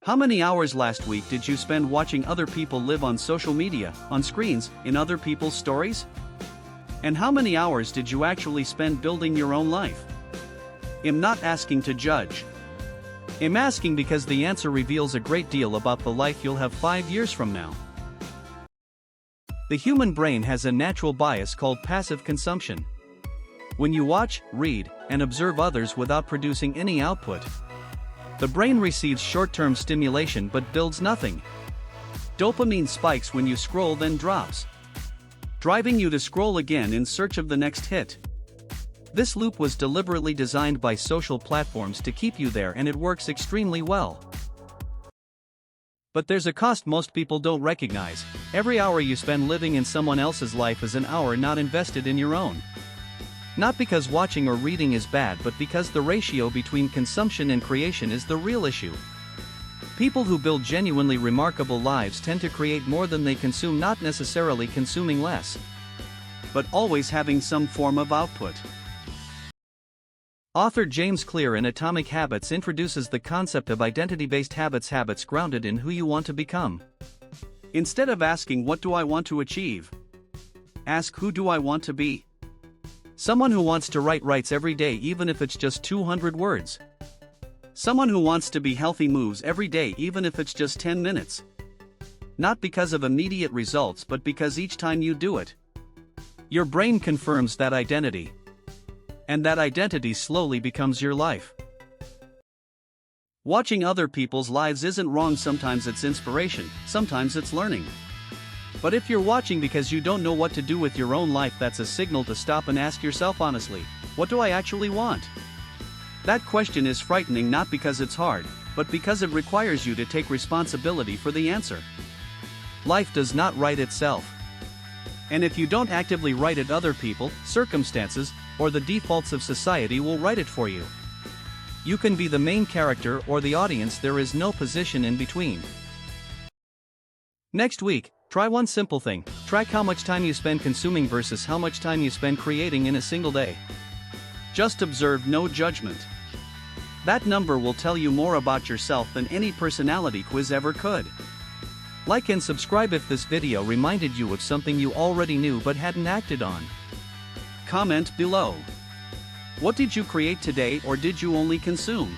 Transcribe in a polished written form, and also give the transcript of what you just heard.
How many hours last week did you spend watching other people live on social media, on screens, in other people's stories? And how many hours did you actually spend building your own life? I'm not asking to judge. I'm asking because the answer reveals a great deal about the life you'll have 5 years from now. The human brain has a natural bias called passive consumption. When you watch, read, and observe others without producing any output, the brain receives short-term stimulation but builds nothing. Dopamine spikes when you scroll, then drops, driving you to scroll again in search of the next hit. This loop was deliberately designed by social platforms to keep you there, and it works extremely well. But there's a cost most people don't recognize. Every hour you spend living in someone else's life is an hour not invested in your own. Not because watching or reading is bad, but because the ratio between consumption and creation is the real issue. People who build genuinely remarkable lives tend to create more than they consume, not necessarily consuming less, but always having some form of output. Author James Clear in Atomic Habits introduces the concept of identity-based habits grounded in who you want to become. Instead of asking what do I want to achieve, ask who do I want to be. Someone who wants to writes every day, even if it's just 200 words. Someone who wants to be healthy moves every day, even if it's just 10 minutes. Not because of immediate results, but because each time you do it, your brain confirms that identity. And that identity slowly becomes your life. Watching other people's lives isn't wrong. Sometimes it's inspiration, sometimes it's learning. But if you're watching because you don't know what to do with your own life, that's a signal to stop and ask yourself honestly, what do I actually want? That question is frightening, not because it's hard, but because it requires you to take responsibility for the answer. Life does not write itself. And if you don't actively write it, other people, circumstances, or the defaults of society will write it for you. You can be the main character or the audience, there is no position in between. Next week, try one simple thing. Track how much time you spend consuming versus how much time you spend creating in a single day. Just observe, no judgment. That number will tell you more about yourself than any personality quiz ever could. Like and subscribe if this video reminded you of something you already knew but hadn't acted on. Comment below. What did you create today, or did you only consume?